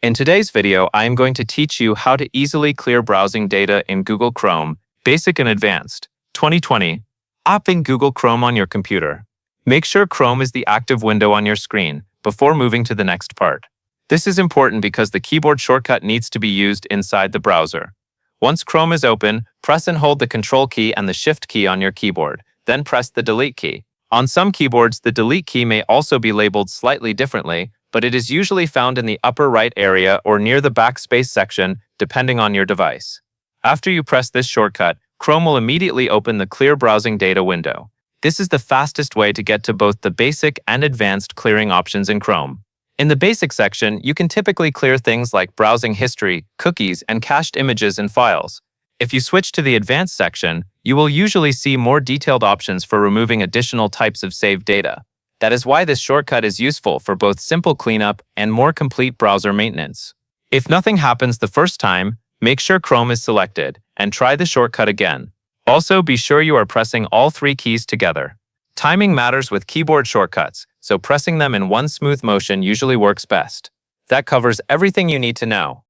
In today's video, I am going to teach you how to easily clear browsing data in Google Chrome, Basic and Advanced, 2020. Open Google Chrome on your computer. Make sure Chrome is the active window on your screen before moving to the next part. This is important because the keyboard shortcut needs to be used inside the browser. Once Chrome is open, press and hold the Control key and the Shift key on your keyboard, then press the Delete key. On some keyboards, the Delete key may also be labeled slightly differently, but it is usually found in the upper right area or near the backspace section, depending on your device. After you press this shortcut, Chrome will immediately open the Clear Browsing Data window. This is the fastest way to get to both the basic and advanced clearing options in Chrome. In the basic section, you can typically clear things like browsing history, cookies, and cached images and files. If you switch to the advanced section, you will usually see more detailed options for removing additional types of saved data. That is why this shortcut is useful for both simple cleanup and more complete browser maintenance. If nothing happens the first time, make sure Chrome is selected and try the shortcut again. Also, be sure you are pressing all three keys together. Timing matters with keyboard shortcuts, so pressing them in one smooth motion usually works best. That covers everything you need to know.